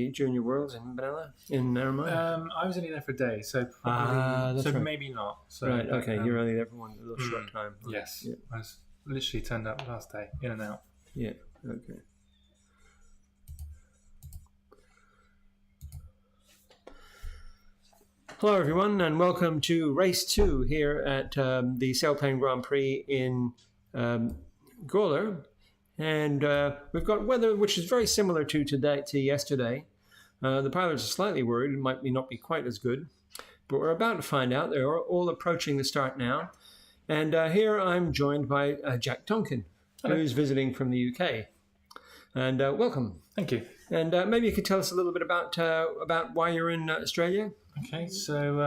the Junior Worlds in Manila, in Narromine? I was only there for a day, so probably, right. maybe not. So, Right, okay, you're only there for a little short time. Yes, Yeah. I was literally turned up last day, in and out. Yeah, okay. Hello, everyone, and welcome to Race 2 here at the Sailplane Grand Prix in Gawler. And we've got weather which is very similar to yesterday. The pilots are slightly worried it might not be quite as good, but we're about to find out. They're all approaching the start now. And here I'm joined by Jack Tonkin, who's visiting from the UK. And welcome. Thank you. And maybe you could tell us a little bit about why you're in Australia. Okay, so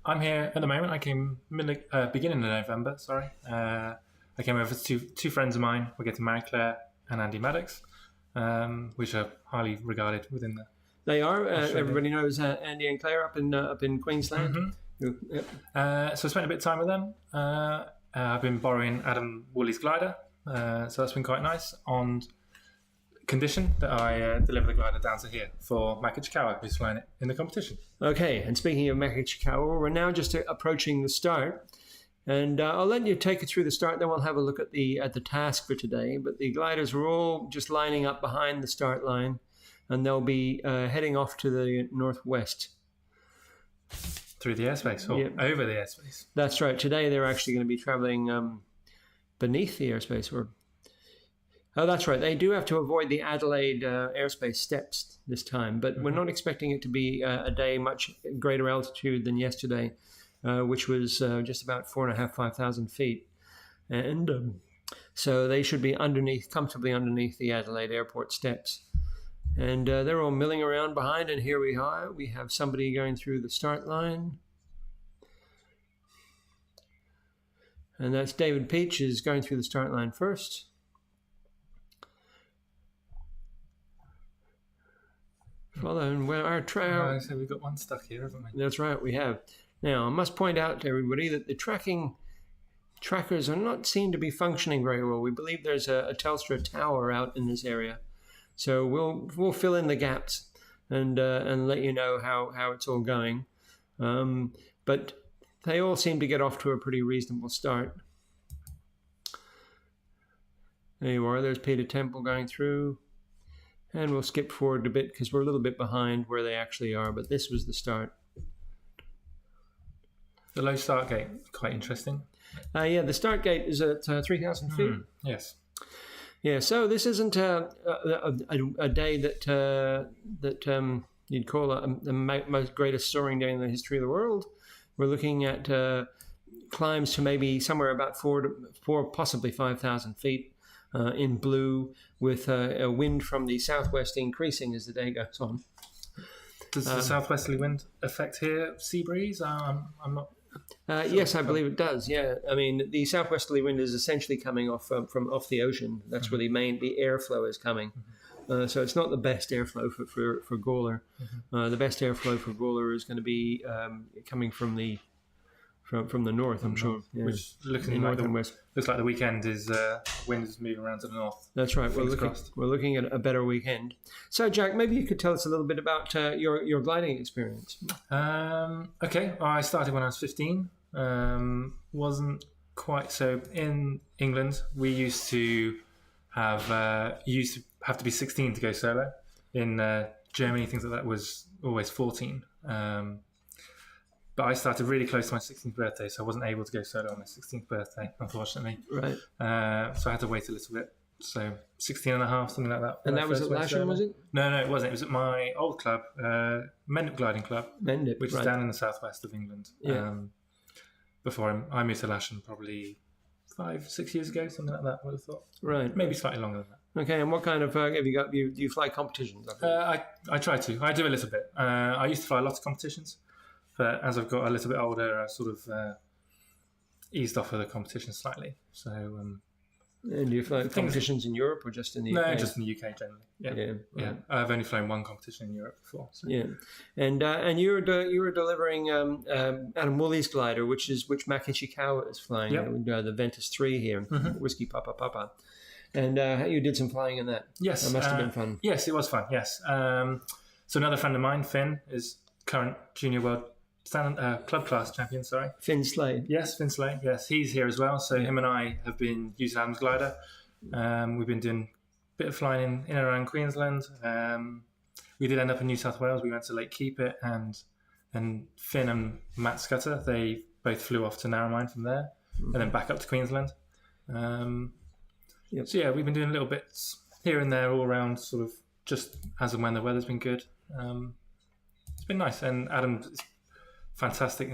I'm here at the moment. I came beginning of November. Sorry, I came over to two friends of mine. We're getting married, Claire and Andy Maddox, which are highly regarded within the. They are. Everybody knows Andy and Claire up in Queensland. Mm-hmm. Yep. So I spent a bit of time with them. I've been borrowing Adam Woolley's glider, so that's been quite nice. On condition that I deliver the glider down to here for Maka Chikawa, who's flying it in the competition. Okay, and speaking of Maka Chikawa, we're now just approaching the start, and I'll let you take it through the start. Then we'll have a look at the task for today. But the gliders are all just lining up behind the start line, and they'll be heading off to the northwest through the airspace or over the airspace. That's right. Today they're actually going to be traveling beneath the airspace or. Oh, that's right. They do have to avoid the Adelaide airspace steps this time, but we're not expecting it to be a day much greater altitude than yesterday, which was just about 5,000 feet. And so they should be comfortably underneath the Adelaide airport steps. And they're all milling around behind, and here we are. We have somebody going through the start line. And that's David Peach is going through the start line first. Following where our trail. So we've got one stuck here, haven't we? That's right, we have. Now, I must point out to everybody that the trackers are not seen to be functioning very well. We believe there's a Telstra tower out in this area, so we'll fill in the gaps and let you know how it's all going. But they all seem to get off to a pretty reasonable start. There you are. There's Peter Temple going through. And we'll skip forward a bit because we're a little bit behind where they actually are, but this was the start. The low start gate, quite interesting. The start gate is at 3,000 feet. Yes. Yeah, so this isn't a day that you'd call the most greatest soaring day in the history of the world. We're looking at climbs to maybe somewhere about 4 possibly 5,000 feet. In blue, with a wind from the southwest increasing as the day goes on. Does the southwesterly wind affect here sea breeze? I'm not. Yes, I believe it does. Yeah, I mean the southwesterly wind is essentially coming off from off the ocean. That's where the airflow is coming. So it's not the best airflow for Gawler. The best airflow for Gawler is going to be coming from the north, I'm sure. Yeah. Which looking like looks like the weekend is wind is moving around to the north. That's right. We're looking at a better weekend. So, Jack, maybe you could tell us a little bit about your gliding experience. Okay. Well, I started when I was 15. Wasn't quite so. In England, we used to have to be 16 to go solo. In Germany, things like that was always 14. But I started really close to my 16th birthday, so I wasn't able to go solo on my 16th birthday, unfortunately. Right. So I had to wait a little bit. So 16 and a half, something like that. And that was at Lasham, was it? No, it wasn't. It was at my old club, Mendip Gliding Club, which is down in the southwest of England. Yeah. Before I moved to Lasham probably 5-6 years ago, something like that, I would have thought. Right. Maybe slightly longer than that. Okay, and what kind of have you got? Do you fly competitions? I try to. I do a little bit. I used to fly a lot of competitions. But as I've got a little bit older, I sort of eased off of the competition slightly. So, and do you fly competitions in Europe or just in the UK? No, just in the UK generally. Yeah. I've only flown one competition in Europe before. So. Yeah, and you were delivering Adam Woolley's glider, which Maka Chikawa is flying. Yep. The Ventus 3 here, Whiskey Papa Papa. And you did some flying in that. Yes. That must have been fun. Yes, it was fun, yes. So another friend of mine, Finn, is current junior world club class champion, sorry. Finn Slade. Yes, Finn Slade. Yes, he's here as well. So him and I have been using Adam's glider. We've been doing a bit of flying in and around Queensland. We did end up in New South Wales. We went to Lake Keepit, and Finn and Matt Scudder, they both flew off to Narromine from there, and then back up to Queensland. So yeah, we've been doing little bits here and there all around, sort of just as and when the weather's been good. It's been nice, and Adam is fantastic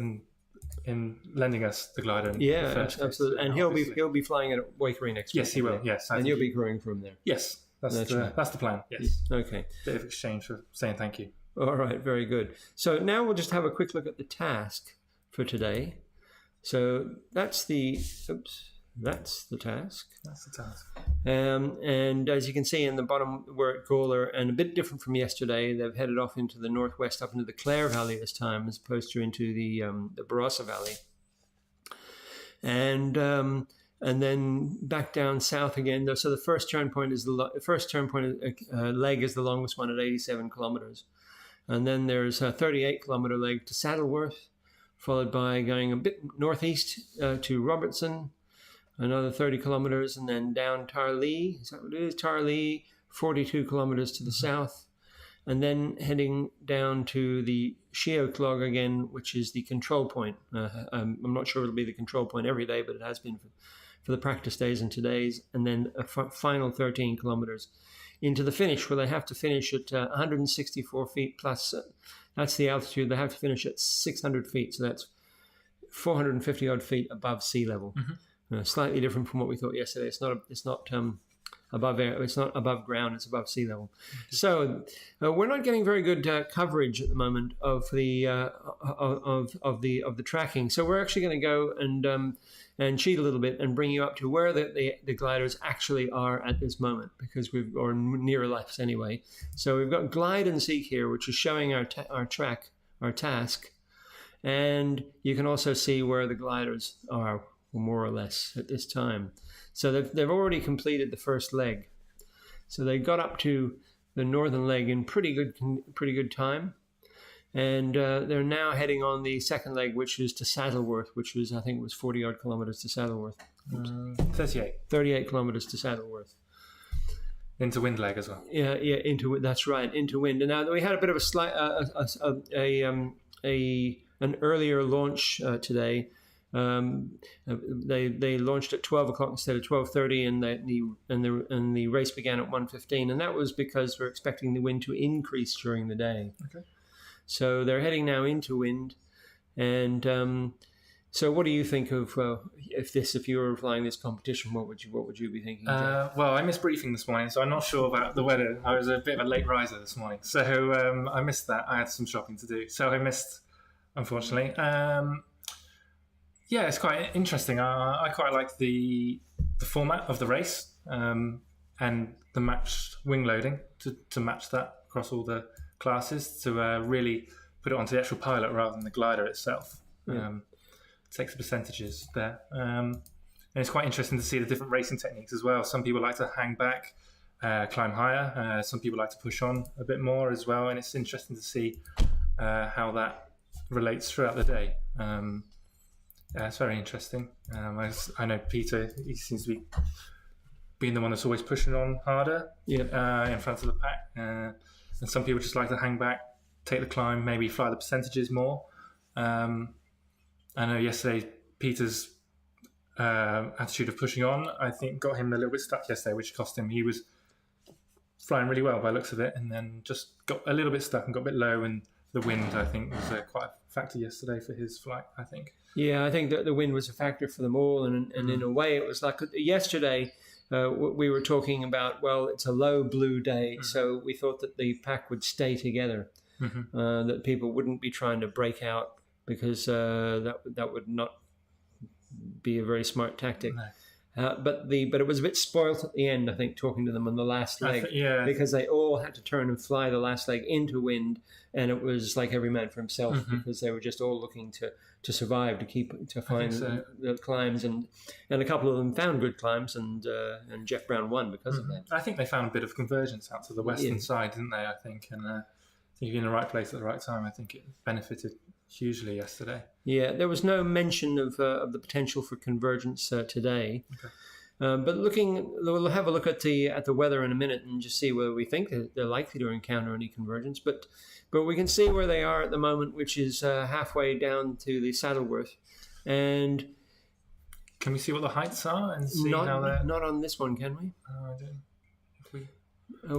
in lending us the glider. Yeah, absolutely. And he'll be flying it at Waikerie next week. Yes, he will. Yes, and you'll be crewing from there. Yes, that's the plan. Yes. Okay. Bit of exchange for saying thank you. All right, very good. So now we'll just have a quick look at the task for today. So that's the task. That's the task. And as you can see in the bottom, we're at Gawler, and a bit different from yesterday. They've headed off into the northwest, up into the Clare Valley this time, as opposed to into the Barossa Valley. And then back down south again. So the first turn point leg is the longest one at 87 kilometers, and then there's a 38 kilometer leg to Saddleworth, followed by going a bit northeast to Robertson. Another 30 kilometers, and then down Tarlee. Is that what it is? Tarlee, 42 kilometers to the south, and then heading down to the Sheoclog again, which is the control point. I'm not sure it'll be the control point every day, but it has been for the practice days and today's, and then a final 13 kilometers into the finish, where they have to finish at 164 feet plus. That's the altitude. They have to finish at 600 feet, so that's 450 odd feet above sea level. Slightly different from what we thought yesterday. It's not above air. It's not above ground. It's above sea level. So we're not getting very good coverage at the moment of the of the tracking. So we're actually going to go and cheat a little bit and bring you up to where the gliders actually are at this moment, because or near left anyway. So we've got glide and seek here, which is showing our task, and you can also see where the gliders are, more or less, at this time. So they've already completed the first leg. So they got up to the northern leg in pretty good time, and they're now heading on the second leg, which is to Saddleworth, which was, I think it was 40 odd kilometers to Saddleworth. 38 kilometers to Saddleworth. Into wind leg as well. Yeah, that's right, into wind. And now we had a bit of a slight an earlier launch today. They launched at 12 o'clock instead of 12:30, and the race began at 1:15, and that was because we're expecting the wind to increase during the day. Okay. So they're heading now into wind, and so what do you think of if you were flying this competition? What would you be thinking? Well, I missed briefing this morning, so I'm not sure about the weather. I was a bit of a late riser this morning, so I missed that. I had some shopping to do, so I missed, unfortunately. Yeah, it's quite interesting. I quite like the format of the race, and the matched wing loading to match that across all the classes, to really put it onto the actual pilot rather than the glider itself. Takes the percentages there. And it's quite interesting to see the different racing techniques as well. Some people like to hang back, climb higher. Some people like to push on a bit more as well. And it's interesting to see how that relates throughout the day. Yeah, it's very interesting. I know Peter, he seems to be being the one that's always pushing on harder in front of the pack. And some people just like to hang back, take the climb, maybe fly the percentages more. I know yesterday Peter's attitude of pushing on, I think, got him a little bit stuck yesterday, which cost him. He was flying really well by the looks of it, and then just got a little bit stuck and got a bit low, and the wind, I think, was quite a factor yesterday for his flight, I think. Yeah, I think that the wind was a factor for them all, and in a way it was like yesterday we were talking about, well, it's a low blue day, so we thought that the pack would stay together, that people wouldn't be trying to break out, because that would not be a very smart tactic. No. But it was a bit spoilt at the end, I think, talking to them on the last leg, because they all had to turn and fly the last leg into wind, and it was like every man for himself, because they were just all looking to survive, to find the climbs, and a couple of them found good climbs, and Jeff Brown won because of that. I think they found a bit of convergence out to the western side, didn't they? I think, and I think you're in the right place at the right time. I think it benefited hugely yesterday. Yeah, there was no mention of the potential for convergence today. Okay. But we'll have a look at the weather in a minute and just see whether we think that they're likely to encounter any convergence. But we can see where they are at the moment, which is halfway down to the Saddleworth. And can we see what the heights are and see how they're... Not on this one, can we? I don't.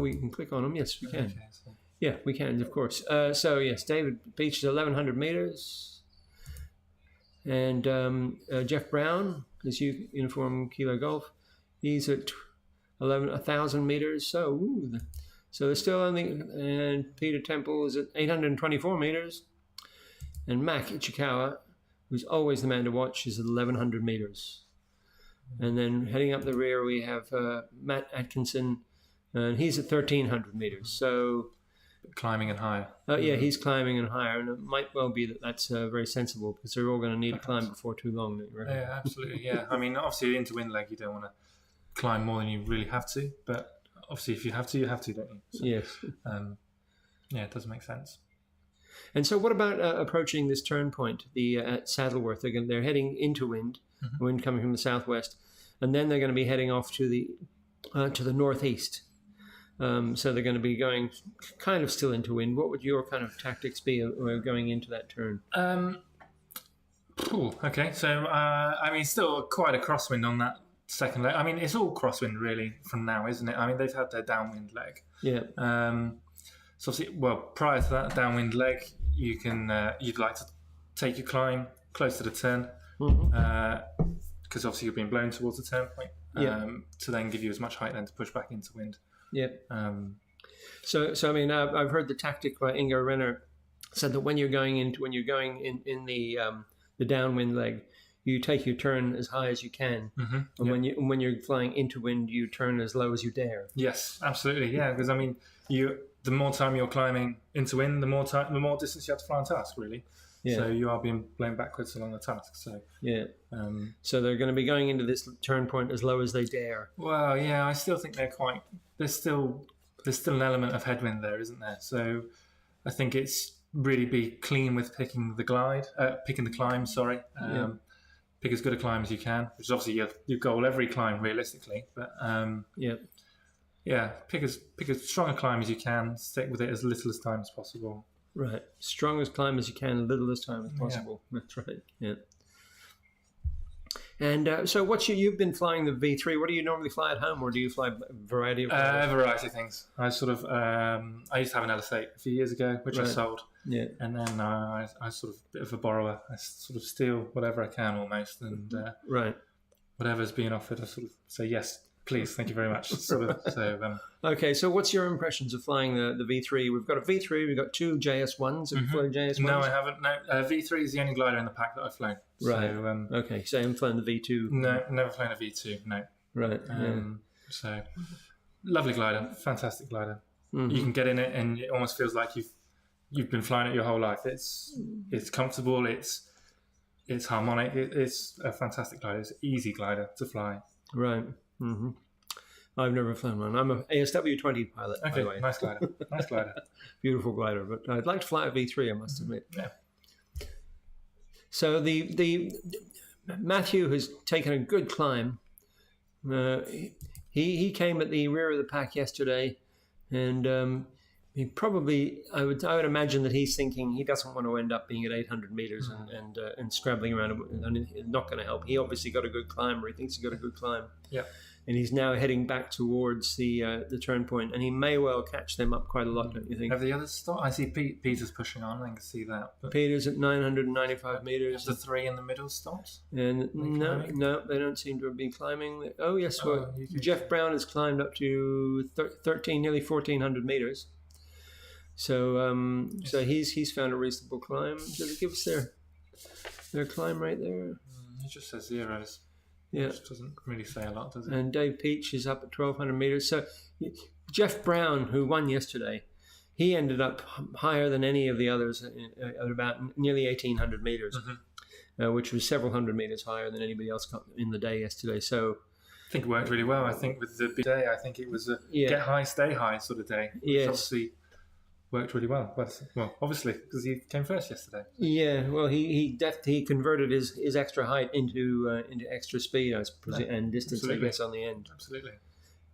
We can click on them. Yes, we can. Okay, so. Yeah, we can, of course. So, yes, David Beach is 1,100 meters. And Jeff Brown, his uniform Kilo Golf, he's at 1,000 meters. So they're still only... And Peter Temple is at 824 meters. And Mac Ichikawa, who's always the man to watch, is at 1,100 meters. And then heading up the rear, we have Matt Atkinson, and he's at 1,300 meters. So... climbing and higher. He's climbing and higher, and it might well be that that's very sensible, because they're all going to need to climb before too long. Yeah, absolutely. Yeah, I mean, obviously into wind leg, you don't want to climb more than you really have to, but obviously if you have to, don't you? So, yes. It does make sense. And so, what about approaching this turn point, at Saddleworth? They're heading into wind, wind coming from the southwest, and then they're going to be heading off to the northeast. So they're going to be going kind of still into wind. What would your kind of tactics be going into that turn? Okay, so I mean, still quite a crosswind on that second leg. I mean, it's all crosswind really from now, isn't it? I mean, they've had their downwind leg. Yeah. So obviously, prior to that downwind leg, you'd like to take your climb close to the turn, because obviously you're being blown towards the turn point. To then give you as much height then to push back into wind. Yeah. So I mean, I've heard the tactic by Ingo Renner said that when you're going in the downwind leg, you take your turn as high as you can, and when you're flying into wind, you turn as low as you dare. Yes, absolutely. Yeah, because I mean, the more time you're climbing into wind, the more distance you have to fly on task, really. Yeah. So you are being blown backwards along the task. So so they're going to be going into this turn point as low as they dare. Well, yeah, I still think there's still an element of headwind there, isn't there? So I think it's really be clean with picking the climb. Sorry, pick as good a climb as you can, which is obviously your goal every climb realistically. But pick as strong a climb as you can. Stick with it as little as time as possible. Right, strongest climb as you can, little as time as possible. Yeah. That's right. Yeah. And so, you've been flying the V3? What do you normally fly at home, or do you fly a variety of? Variety of things. I sort of I used to have an LS8 a few years ago, which I sold. Yeah. And then I sort of a bit of a borrower. I sort of steal whatever I can almost, and whatever's being offered, I sort of say yes. Please, thank you very much. Okay, so what's your impressions of flying the V3? We've got a V3, we've got two JS1s. Have you flown JS1s? No, I haven't. No, V3 is the only glider in the pack that I've flown. Right. So, okay, so you haven't flown the V2? No, never flown a V2, no. Right. So, lovely glider, fantastic glider. You can get in it and it almost feels like you've been flying it your whole life. It's comfortable, it's harmonic, it's a fantastic glider. It's an easy glider to fly. Right. Mm-hmm. I've never flown one. I'm an ASW-20 pilot, by the way. Nice glider. Nice glider. Beautiful glider, but I'd like to fly a V3, I must admit. Yeah. So the Matthew has taken a good climb. He came at the rear of the pack yesterday, and he probably I would imagine that he's thinking he doesn't want to end up being at 800 meters and scrabbling around, and it's not going to help. He obviously got a good climb, or he thinks he got a good climb. Yeah. And he's now heading back towards the turn point, and he may well catch them up quite a lot, don't you think? Have the others stopped? I see Peter's pushing on. I can see that. But Peter's at 995 meters. The three in the middle stopped? And no, they don't seem to have been climbing. Oh yes, Jeff Brown has climbed up to 13, nearly 1,400 meters. So so he's found a reasonable climb. Does it give us their climb right there? It just says zeros. Yeah. Which doesn't really say a lot, does it? And Dave Peach is up at 1,200 meters. So Jeff Brown, who won yesterday, he ended up higher than any of the others at about nearly 1,800 meters, which was several hundred meters higher than anybody else got in the day yesterday. So I think it worked really well. I think with the big day, I think it was a get high, stay high sort of day. Which obviously worked really well. Well, obviously, because he came first yesterday. Yeah, well, he converted his extra height into extra speed and distance, absolutely. I guess, on the end. Absolutely.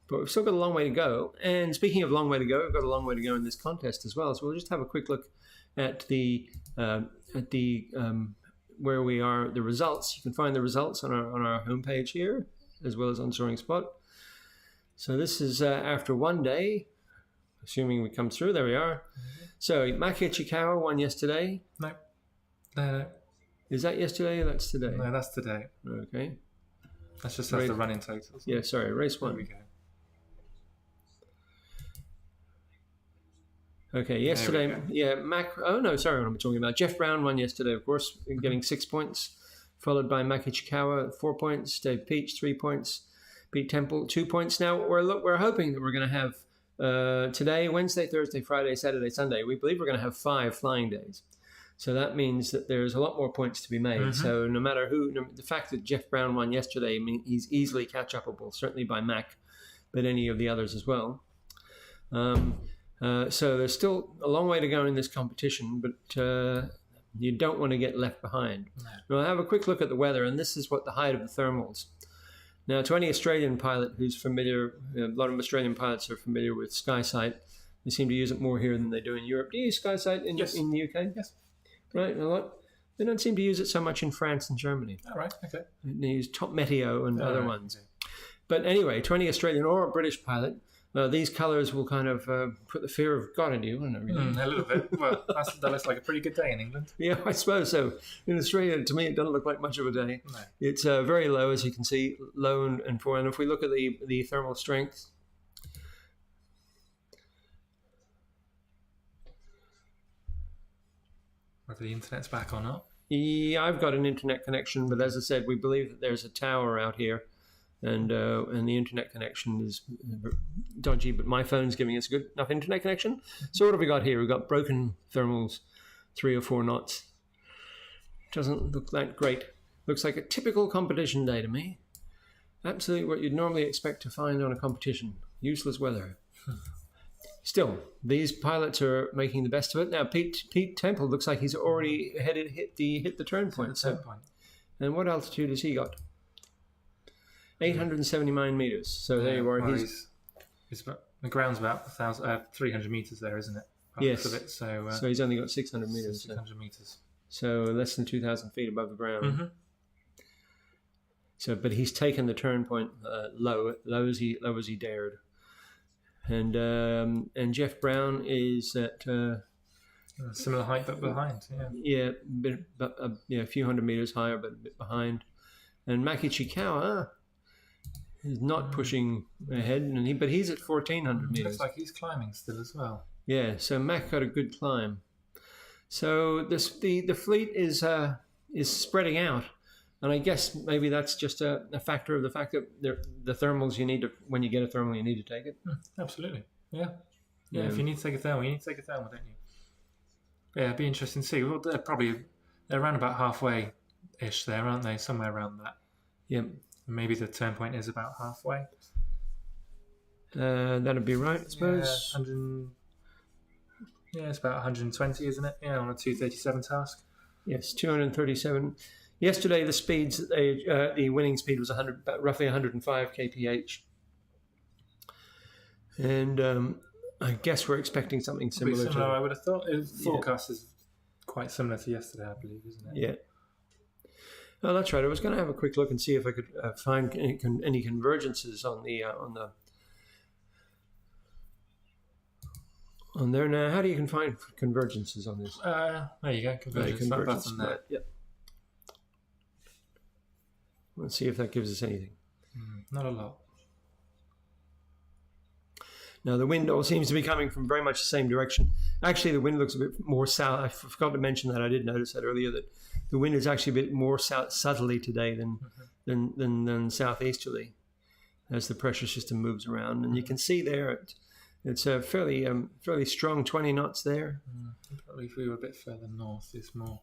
But we've still got a long way to go. And speaking of long way to go, we've got a long way to go in this contest as well. So we'll just have a quick look at the where we are, the results. You can find the results on our homepage here, as well as on Soaring Spot. So this is after one day, assuming we come through. There we are. So Maki Ichikawa won yesterday. No. Is that yesterday or that's today? No, that's today. Okay. That's just the running totals. Yeah, sorry, race one. There we go. Okay, yesterday, oh no, sorry, what am I talking about? Jeff Brown won yesterday, of course, getting 6 points, followed by Maki Ichikawa, 4 points, Dave Peach, 3 points, Pete Temple, 2 points. Now, we're hoping that we're going to have today, Wednesday, Thursday, Friday, Saturday, Sunday. We believe we're going to have 5 flying days. So that means that there's a lot more points to be made. So no matter the fact that Jeff Brown won yesterday, he's easily catch-upable, certainly by Mac, but any of the others as well. So there's still a long way to go in this competition, but you don't want to get left behind. No. Now, I'll have a quick look at the weather, and this is what the height of the thermals. Now, to any Australian pilot who's familiar, a lot of Australian pilots are familiar with SkySight. They seem to use it more here than they do in Europe. Do you use SkySight in the UK? Yes. Right, a lot. They don't seem to use it so much in France and Germany. All right, okay. They use Top Meteo and other ones. Okay. But anyway, to any Australian or a British pilot, these colours will kind of put the fear of God into you, won't it? Really? A little bit. Well, that looks like a pretty good day in England. Yeah, I suppose so. In Australia, to me, it doesn't look like much of a day. No. It's very low, as you can see, low and poor. And if we look at the thermal strength, whether the internet's back or not. Yeah, I've got an internet connection, but as I said, we believe that there's a tower out here. And the internet connection is dodgy, but my phone's giving us a good enough internet connection. So what have we got here? We've got broken thermals, 3 or 4 knots. Doesn't look that great. Looks like a typical competition day to me. Absolutely what you'd normally expect to find on a competition. Useless weather. Still, these pilots are making the best of it. Now, Pete Temple looks like he's already hit the turn point. And what altitude has he got? 879 meters. So there you are. Well, the ground's about 300 meters there, isn't it? Yes. Of it, so he's only got 600 meters. 600 meters. So less than 2,000 feet above the ground. So, but he's taken the turn point low as he dared. And Jeff Brown is at similar height but behind. A few hundred meters higher, but a bit behind. And Maki Ichikawa is not pushing ahead, but he's at 1,400 meters. Looks like he's climbing still as well. Yeah, so Mac got a good climb. So the fleet is spreading out, and I guess maybe that's just a factor of the fact that the thermals when you get a thermal, you need to take it. Absolutely, yeah. If you need to take a thermal, you need to take a thermal, don't you? Yeah, it'd be interesting to see. Well, they're around about halfway-ish there, aren't they? Somewhere around that. Yeah. Maybe the turn point is about halfway. That'd be right, I suppose. It's about 120, isn't it? Yeah, on a 237 task. Yes, 237. Yesterday, the speeds, the winning speed was roughly 105 kph. And I guess we're expecting something similar. I would have thought. The forecast is quite similar to yesterday, I believe, isn't it? Yeah. Oh, that's right. I was going to have a quick look and see if I could find any convergences on there. Now, how do you find convergences on this? There you go. Convergence. That button there. Yep. Let's see if that gives us anything. Not a lot. Now, the wind all seems to be coming from very much the same direction. Actually, the wind looks a bit more south. I forgot to mention that. I did notice that earlier, that the wind is actually a bit more south southerly today than southeasterly as the pressure system moves around. And you can see there it's a fairly strong 20 knots there. Probably if we were a bit further north, it's more.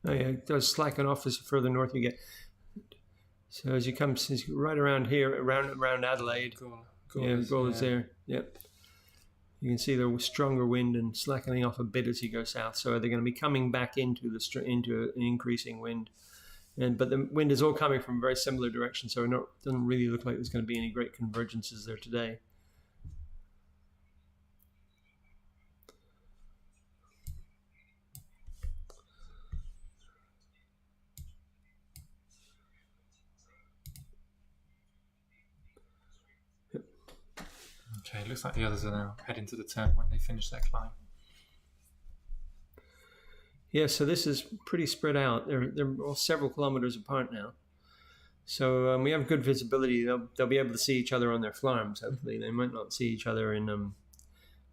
Oh yeah, it does slacken off as further north you get. So as you come right around here, around Adelaide, Gawler's there. Yep. You can see the stronger wind and slackening off a bit as you go south. So they're going to be coming back into an increasing wind, but the wind is all coming from a very similar direction. So it doesn't really look like there's going to be any great convergences there today. Okay, looks like the others are now heading to the turn point. They finish their climb. Yeah, so this is pretty spread out. They're all several kilometers apart now. So we have good visibility. They'll be able to see each other on their farms, hopefully. They might not see each other in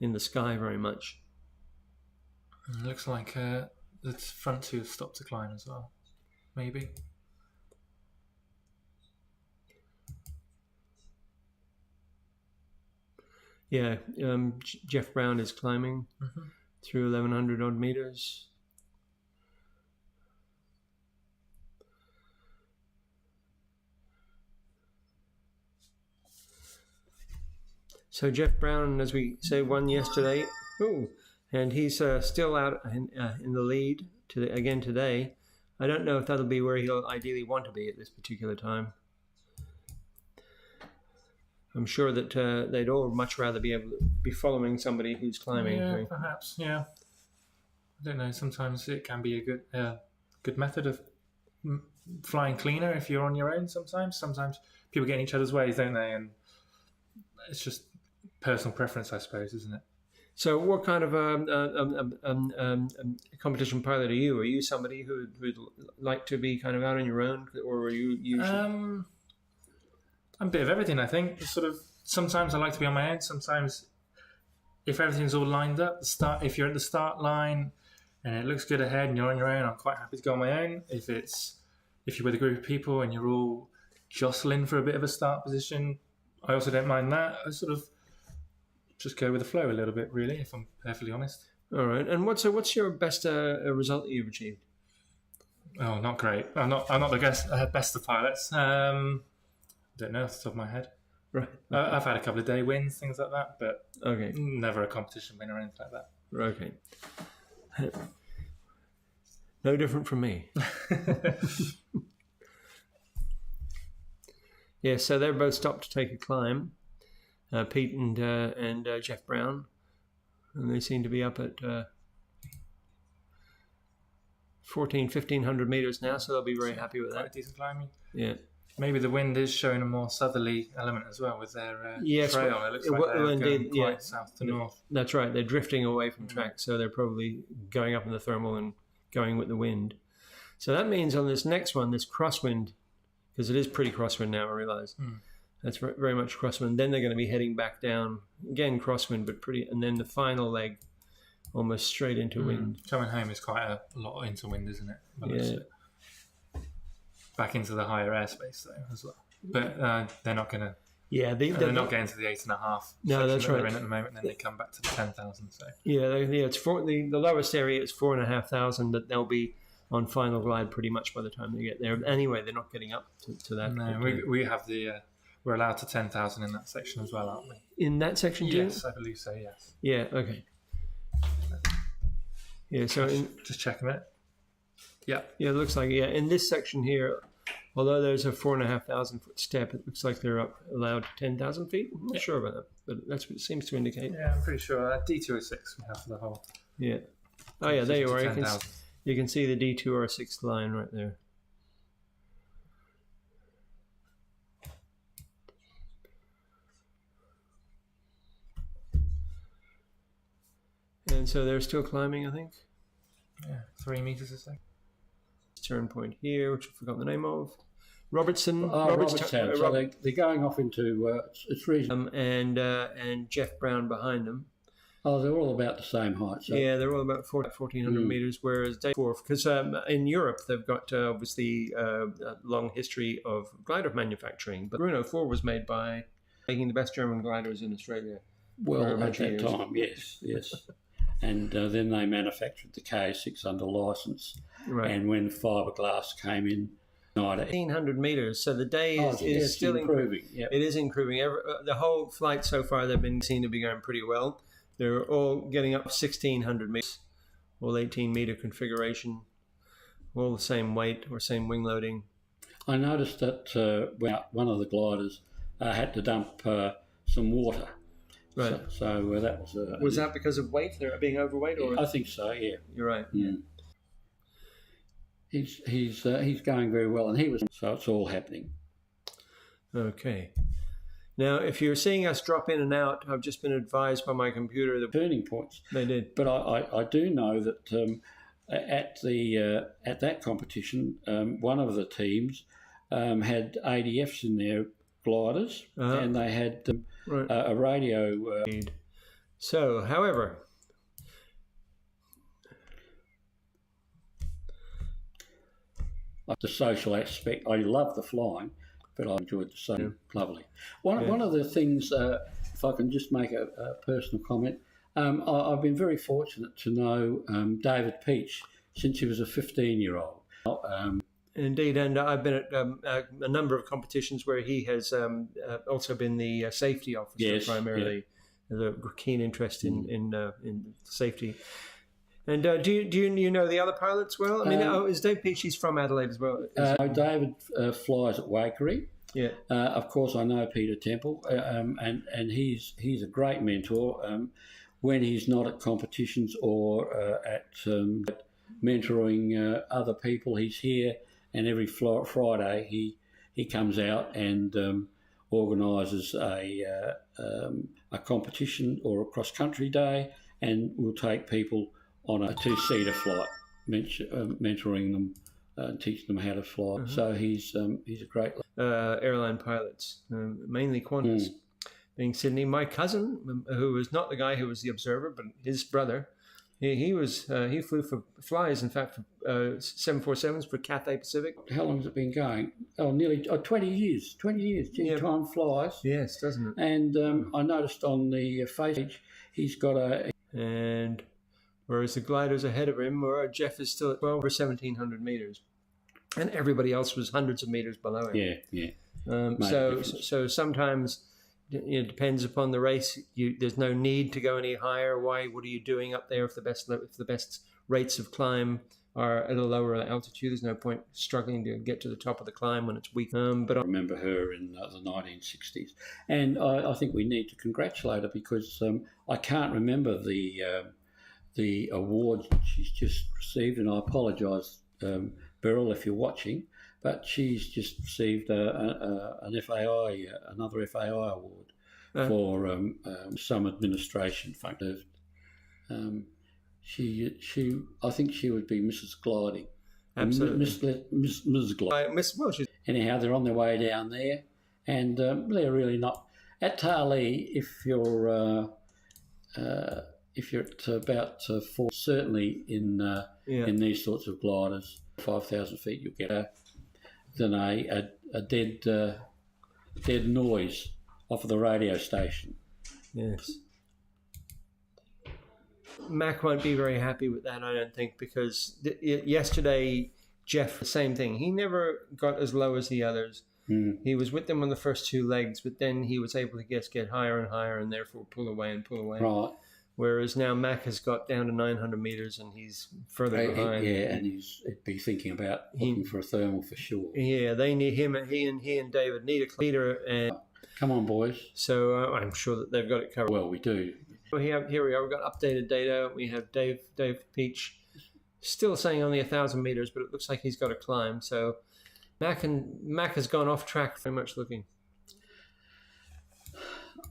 the sky very much. And it looks like the front two have stopped to climb as well. Maybe. Yeah, Jeff Brown is climbing through 1,100 odd meters. So Jeff Brown, as we say, won yesterday. Ooh, and he's still out in the lead again today. I don't know if that'll be where he'll ideally want to be at this particular time. I'm sure that they'd all much rather be able to be following somebody who's climbing. Yeah, perhaps. Yeah. I don't know. Sometimes it can be a good method of flying cleaner if you're on your own. Sometimes people get in each other's ways, don't they? And it's just personal preference, I suppose, isn't it? So, what kind of competition pilot are you? Are you somebody who'd like to be kind of out on your own, or are you usually? I'm a bit of everything, I think. Sometimes I like to be on my own. Sometimes, if everything's all lined up, if you're at the start line and it looks good ahead and you're on your own, I'm quite happy to go on my own. If you're with a group of people and you're all jostling for a bit of a start position, I also don't mind that. I just go with the flow a little bit, really, if I'm perfectly honest. All right. And what's your best result that you've achieved? Oh, not great. I'm not the best of pilots. Don't know off the top of my head. Right. I've had a couple of day wins, things like that, but okay, never a competition win or anything like that. Okay. No different from me. Yeah, so they're both stopped to take a climb, Pete and Jeff Brown, and they seem to be up at 1,500 meters now, so they'll be very happy with that. Decent climbing. Yeah. Maybe the wind is showing a more southerly element as well with their yes, trail. It looks like they're going quite south to north. That's right. They're drifting away from track, so they're probably going up in the thermal and going with the wind. So that means on this next one, this crosswind, because it is pretty crosswind now, I realise. That's very much crosswind. Then they're going to be heading back down, again crosswind, but pretty, and then the final leg almost straight into wind. Coming home is quite a lot into wind, isn't it? Yeah. Back into the higher airspace though as well, but they're not going to. Yeah, they're not getting to the 8.5. No, that's right. They're in at the moment, and then they come back to the 10,000. So yeah, it's the lowest area is 4,500, but they'll be on final glide pretty much by the time they get there. Anyway, they're not getting up to that. No, we have we're allowed to 10,000 in that section as well, aren't we? In that section, too? Yes, I believe so. Yes. Yeah. Okay. Yeah. So just checking it. Yeah. Yeah, it looks like in this section here, although there's a 4,500 foot step, it looks like they're allowed 10,000 feet. I'm not sure about that, but that's what it seems to indicate. Yeah, I'm pretty sure. D206 we have for the whole. Yeah. Oh yeah, there you are. You can see the D206 line right there. And so they're still climbing, I think. Yeah, 3 meters a second. Turn point here, which I forgot the name of. Robertson. Robertson. So they're going off into it's reasonable. And Jeff Brown behind them. Oh, they're all about the same height. So. Yeah, they're all about 1,400 meters, whereas Dave 4, because in Europe they've got obviously a long history of glider manufacturing, but Bruno 4 was made by making the best German gliders in Australia. Well, at that time, yes. And then they manufactured the KA6 under license. Right. And when fiberglass came in, 1,800 meters. So the day is still improving. Yep. It is improving. The whole flight so far, they've been seen to be going pretty well. They're all getting up 1,600 meters, all 18-meter configuration, all the same weight or same wing loading. I noticed that one of the gliders had to dump some water. Right. So that was... was that because of weight? They're being overweight? Or? I think so, yeah. You're right. Mm. He's going very well, and so it's all happening. Okay. Now, if you're seeing us drop in and out, I've just been advised by my computer that turning points. They did, but I do know that at that competition, one of the teams had ADFs in their gliders, and they had a radio. So, however. The social aspect, I love the flying, but I enjoyed the sun. Lovely. One of the things, if I can just make a personal comment, I've been very fortunate to know David Peach since he was a 15-year-old. Indeed, and I've been at a number of competitions where he has also been the safety officer primarily. There's a keen interest in safety. And do you know the other pilots well? I mean, is Dave Peach? He's from Adelaide as well. David flies at Waikerie. Yeah. Of course, I know Peter Temple, and he's a great mentor. When he's not at competitions or at mentoring other people, he's here, and every Friday he comes out and organises a competition or a cross country day, and will take people on a 2-seater flight, mentoring them, teaching them how to fly. Mm-hmm. So he's a great airline pilots, mainly Qantas, being Sydney. My cousin, who was not the guy who was the observer, but his brother, he flies in fact for 747s for Cathay Pacific. How long has it been going? Oh, nearly 20 years. 20 years. Gee, time flies. Yes, doesn't it? And I noticed on the Facebook he's got and. Whereas the gliders ahead of him, or Jeff is still at 12 or 1,700 meters, and everybody else was hundreds of meters below him. Yeah. So sometimes it depends upon the race. There's no need to go any higher. Why? What are you doing up there if the best rates of climb are at a lower altitude? There's no point struggling to get to the top of the climb when it's weak. But I remember her in the 1960s, and I think we need to congratulate her because I can't remember the award she's just received, and I apologise, Beryl, if you're watching, but she's just received another FAI award for some administration function. I think she would be Mrs. Gliding. Absolutely. Mrs. Gliding. Anyhow, they're on their way down there, and they're really not at Tarlee. If you're at about 4, certainly in these sorts of gliders, 5,000 feet, you'll get a dead noise off of the radio station. Yes. Mac won't be very happy with that, I don't think, because yesterday, Jeff, the same thing. He never got as low as the others. He was with them on the first 2 legs, but then he was able to get higher and higher and therefore pull away. Right. Whereas now Mac has got down to 900 meters and he's further behind. Yeah, and he'd be thinking about looking for a thermal for sure. Yeah, they need him. He and David need a leader. And come on, boys. So I'm sure that they've got it covered. Well, we do. Here we are. We've got updated data. We have Dave Peach still saying only 1,000 meters, but it looks like he's got to climb. So Mac has gone off track very much looking.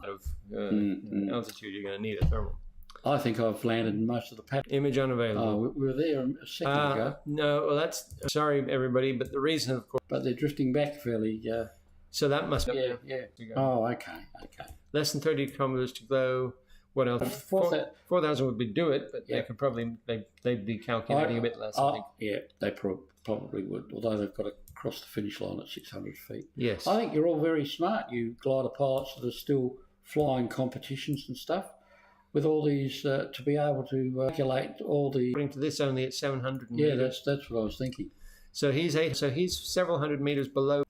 Out of altitude, you're going to need a thermal. I think I've landed in most of the pattern. Image unavailable. We were there a second ago. No, well, sorry, everybody, but the reason, of course. But they're drifting back fairly. So that must be. Yeah. Oh, okay. Less than 30 kilometers to go. what else? 4,000 would do it, but they could probably they'd be calculating a bit less. I think. Yeah, they probably would, although they've got to cross the finish line at 600 feet. Yes, I think you're all very smart. You glider pilots that are still flying competitions and stuff, with all these to be able to calculate all the. According to this, only at 700. Yeah, that's what I was thinking. So he's several hundred meters below.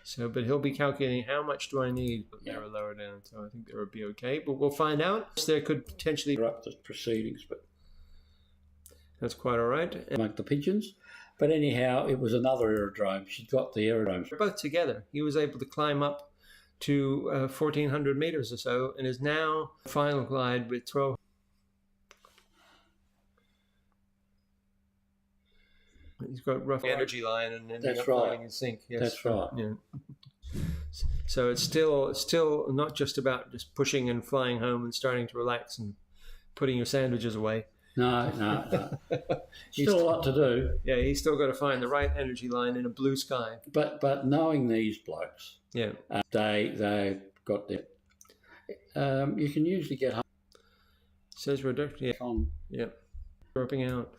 So, but he'll be calculating how much do I need narrow lower down. So I think that would be okay. But we'll find out. There could potentially interrupt the proceedings, but that's quite all right. Among the pigeons. But anyhow, it was another aerodrome. She'd got the aerodrome. They're both together. He was able to climb up to 1,400 meters or so, and is now final glide with 12. He's got roughly energy line and then flying in sync. Yes, that's right. Yeah. So it's still not just about just pushing and flying home and starting to relax and putting your sandwiches away. No. Still a lot to do. Yeah, he's still got to find the right energy line in a blue sky. But knowing these blokes, yeah, they've got their. You can usually get home. Says reduction. Yeah, dropping out.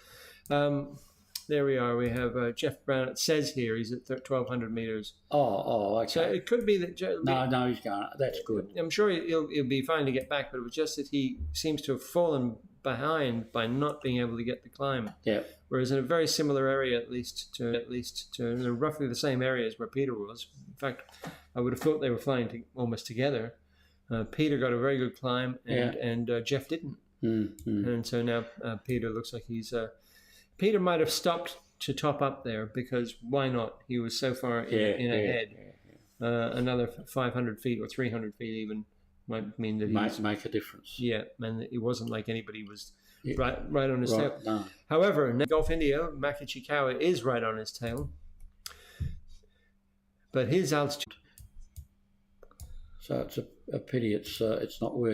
There we are. We have Jeff Brown. It says here he's at 1,200 meters. Oh, okay. So it could be that. No, he's going. That's good. I'm sure he'll be fine to get back, but it was just that he seems to have fallen behind by not being able to get the climb. Yeah. Whereas in a very similar area, at least to roughly the same areas where Peter was. In fact, I would have thought they were flying almost together. Peter got a very good climb, and Jeff didn't. Mm-hmm. And so now Peter looks like he's. Peter might have stopped to top up there because why not? He was so far in ahead. Yeah. Another 500 feet or 300 feet even might mean that might make a difference. Yeah, and it wasn't like anybody was right on his tail. No. However, Gulf India, Maki Chikawa is right on his tail, but his altitude. So it's a pity it's not worth.